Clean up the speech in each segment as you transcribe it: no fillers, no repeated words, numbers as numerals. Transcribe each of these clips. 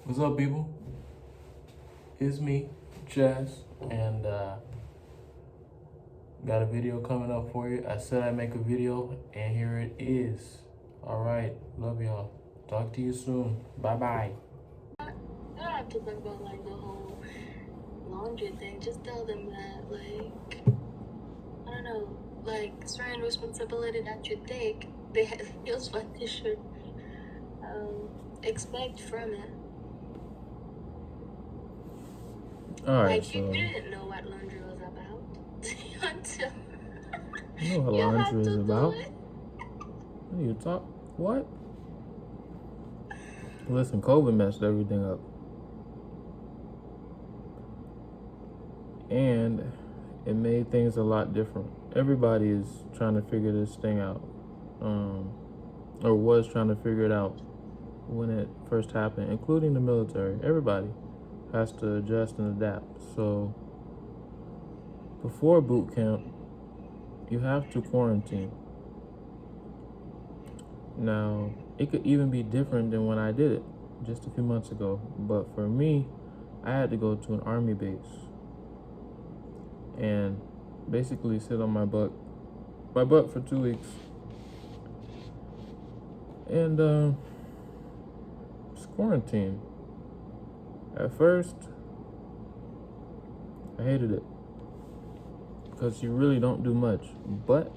What's up, people? It's me, Jazz, and got a video coming up for you. I said I'd make a video, and here it is. All right, love y'all. Talk to you soon. Bye bye. I don't have to talk about like the whole laundry thing. Just tell them that, like, I don't know, like certain responsibility that you take, here's what they should expect from it. All right, Like, so you didn't know what laundry was about until you know what you laundry had is to about. do it. What are you talk? What? Listen, COVID messed everything up, and it made things a lot different. Everybody is trying to figure this thing out, or was trying to figure it out when it first happened, including the military. Everybody has to adjust and adapt. So before boot camp, you have to quarantine. Now, it could even be different than when I did it just a few months ago. But for me, I had to go to an army base and basically sit on my butt for 2 weeks. And it's quarantine. At first, I hated it because you really don't do much. But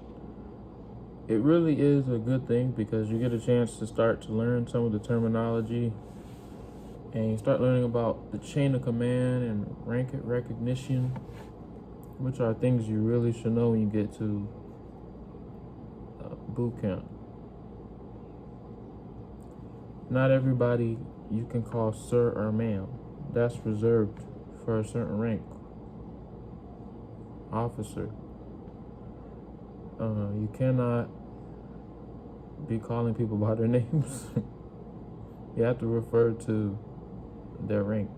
it really is a good thing because you get a chance to start to learn some of the terminology, and you start learning about the chain of command and rank recognition, which are things you really should know when you get to boot camp. Not everybody you can call sir or ma'am. That's reserved for a certain rank. Officer. You cannot be calling people by their names. You have to refer to their rank.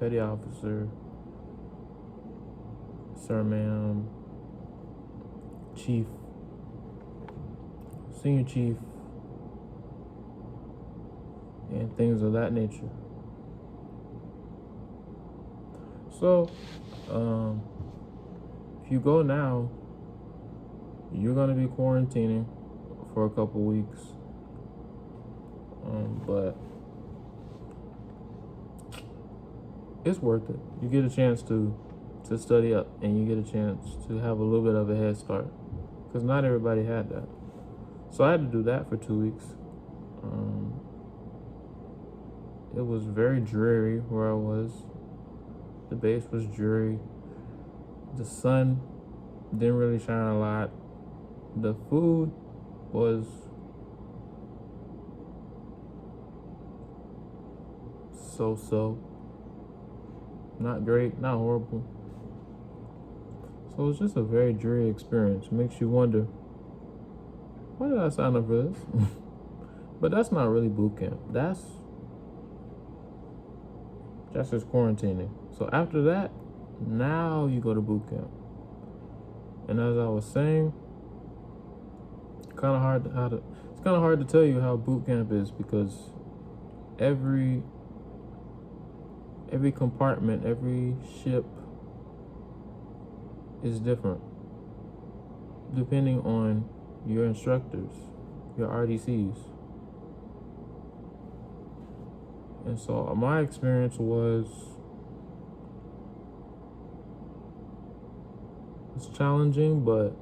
Petty officer, sir, ma'am, chief, senior chief, and things of that nature. So, if you go now, you're going to be quarantining for a couple weeks. But it's worth it. You get a chance to study up, and you get a chance to have a little bit of a head start, because not everybody had that. So I had to do that for 2 weeks. It was very dreary where I was. The base was dreary. The sun didn't really shine a lot. The food was so. Not great, not horrible. So it was just a very dreary experience. It makes you wonder, why did I sign up for this? But that's not really boot camp. That's just quarantining. So after that, now you go to boot camp. And as I was saying, it's kind of hard to tell you how boot camp is, because every compartment, every ship is different depending on your instructors, your RDCs. And so my experience was, it's challenging, but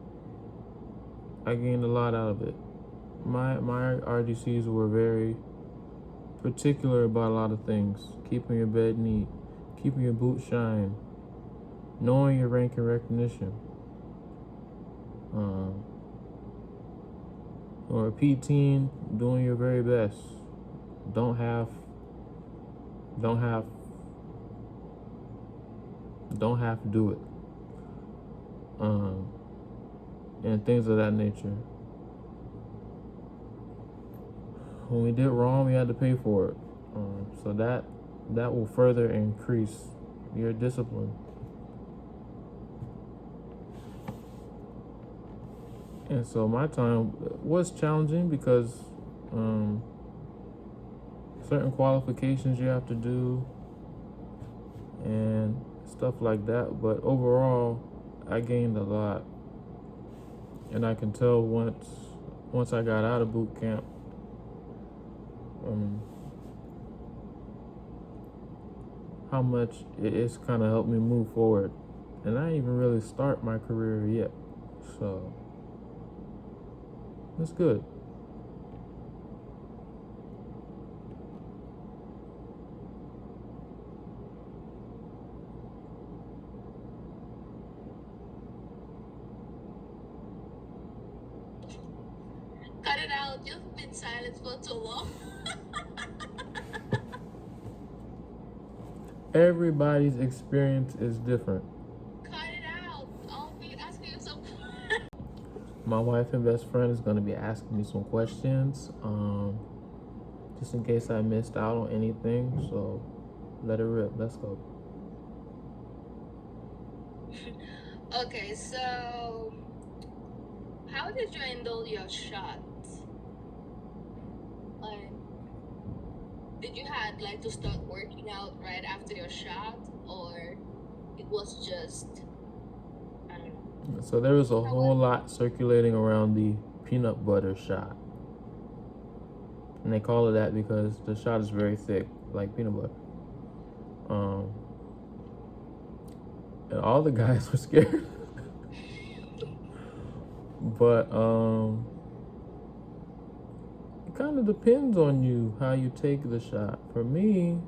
I gained a lot out of it. My RDCs were very particular about a lot of things: keeping your bed neat, keeping your boots shine, knowing your rank and recognition, or PTing, doing your very best. Don't have to do it, and things of that nature. When we did wrong, we had to pay for it. So that will further increase your discipline. And so my time was challenging because certain qualifications you have to do and stuff like that. But overall, I gained a lot, and I can tell once I got out of boot camp, how much it's kind of helped me move forward. And I didn't even really start my career yet, so it's good. Cut it out. You've been silent for too long. Everybody's experience is different. Cut it out. I'll be asking you some. My wife and best friend is going to be asking me some questions, just in case I missed out on anything. So let it rip. Let's go. Okay, so how did you handle your shots? Like, did you had like to start working out right after your shot, or it was just, I don't know. So there was a whole lot circulating around the peanut butter shot, and they call it that because the shot is very thick, like peanut butter. And all the guys were scared. But it kind of depends on you how you take the shot. For me,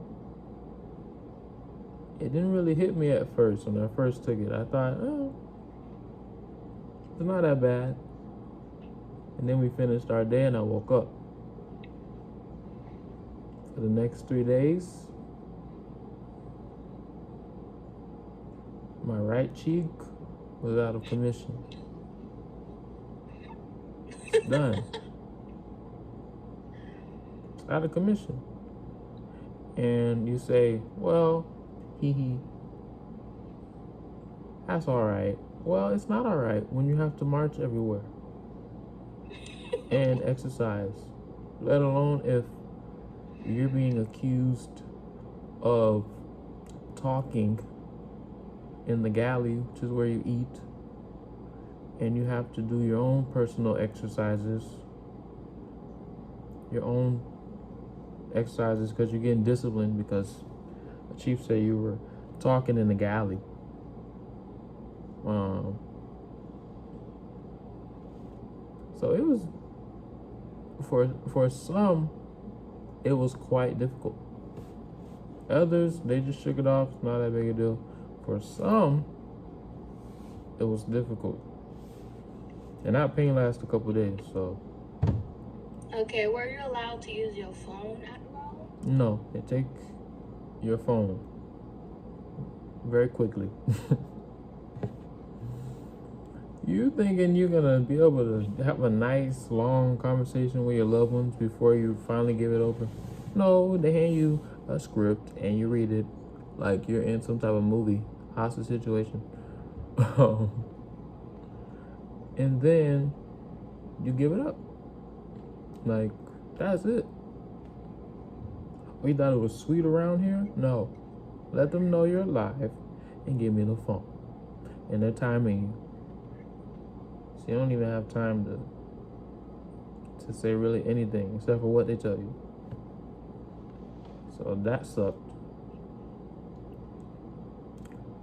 it didn't really hit me at first. When I first took it, I thought, oh, it's not that bad. And then we finished our day and I woke up. For the next 3 days, my right cheek was out of commission. Done. Out of commission. And you say, well, that's all right. Well, it's not all right when you have to march everywhere and exercise, let alone if you're being accused of talking in the galley, which is where you eat, and you have to do your own personal exercises, because you're getting disciplined because the chief said you were talking in the galley. So it was, for some, it was quite difficult. Others, they just shook it off, not that big a deal. For some, it was difficult. And that pain lasted a couple of days, so. Okay, were you allowed to use your phone at all? No, they take your phone very quickly. You thinking you're gonna be able to have a nice long conversation with your loved ones before you finally give it over? No, they hand you a script and you read it like you're in some type of movie, hostage situation. And then you give it up. Like, that's it. We thought it was sweet around here? No. Let them know you're alive and give me the phone. And they're timing you. So you don't even have time to say really anything except for what they tell you. So that sucked.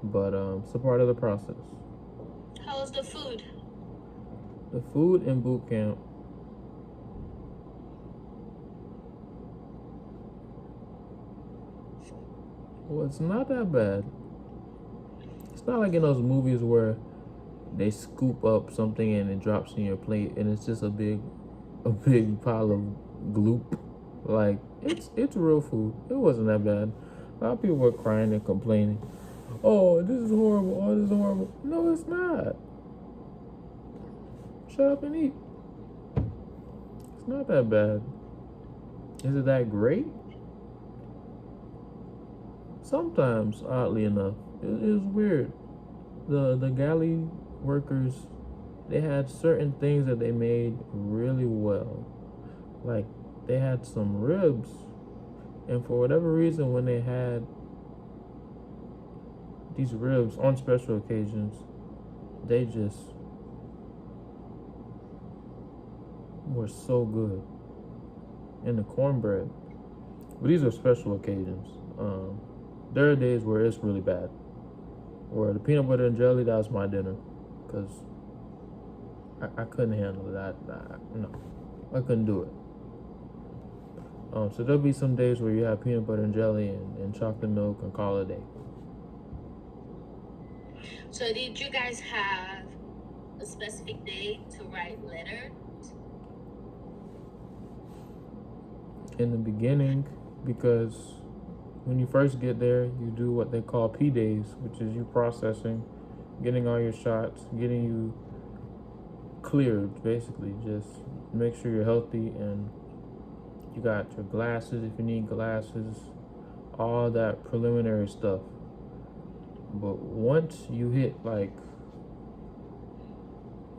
But it's a part of the process. How was the food? The food in boot camp, well, it's not that bad. It's not like in those movies where they scoop up something and it drops in your plate and it's just a big pile of gloop. Like, it's real food. It wasn't that bad. A lot of people were crying and complaining. Oh, this is horrible. Oh, this is horrible. No, it's not. Shut up and eat. It's not that bad. Is it that great? Sometimes, oddly enough. It is weird. The galley workers, they had certain things that they made really well. Like, they had some ribs And for whatever reason, when they had these ribs on special occasions, they just were so good. And the cornbread. But these are special occasions. There are days where it's really bad. Or the peanut butter and jelly, that was my dinner. Because I couldn't handle that. No, I couldn't do it. So there'll be some days where you have peanut butter and jelly and chocolate milk and call it a day. So did you guys have a specific day to write letters? In the beginning, because when you first get there, you do what they call P days, which is you processing, getting all your shots, getting you cleared, basically. Just make sure you're healthy and you got your glasses if you need glasses, all that preliminary stuff. But once you hit like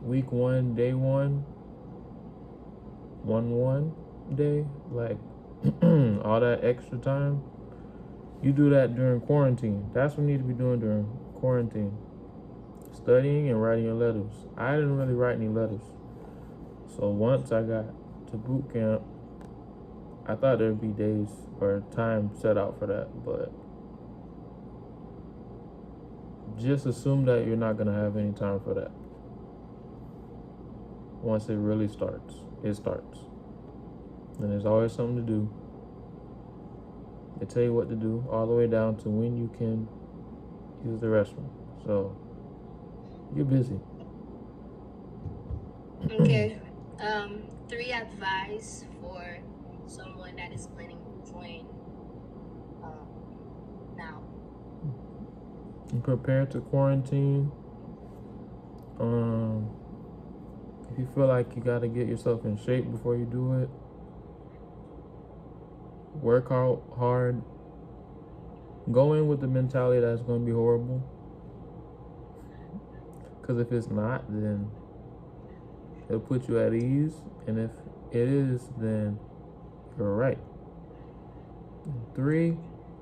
week 1, day 1 day, like all that extra time, you do that during quarantine. That's what you need to be doing during quarantine. Studying and writing your letters. I didn't really write any letters. So once I got to boot camp, I thought there'd be days or time set out for that, but just assume that you're not gonna have any time for that. Once it really starts, it starts. And there's always something to do. They tell you what to do all the way down to when you can use the restroom. So you're busy. Okay. 3 advice for someone that is planning to join now. And prepare to quarantine. If you feel like you gotta get yourself in shape before you do it, work out hard. Go in with the mentality that it's gonna be horrible. Because if it's not, then it'll put you at ease. And if it is, then you're right. 3,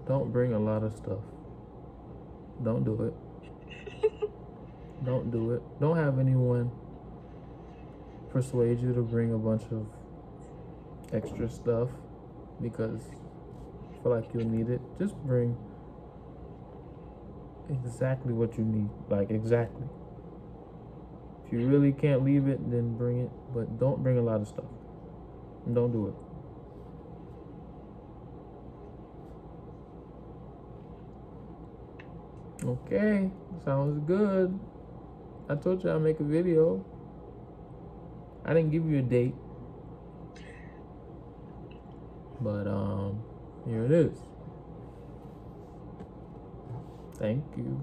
don't bring a lot of stuff. Don't do it. Don't do it. Don't have anyone persuade you to bring a bunch of extra stuff because you feel like you'll need it. Just bring exactly what you need. Like, exactly. If you really can't leave it, then bring it. But don't bring a lot of stuff. And don't do it. Okay, sounds good. I told you I'd make a video. I didn't give you a date. But here it is. Thank you.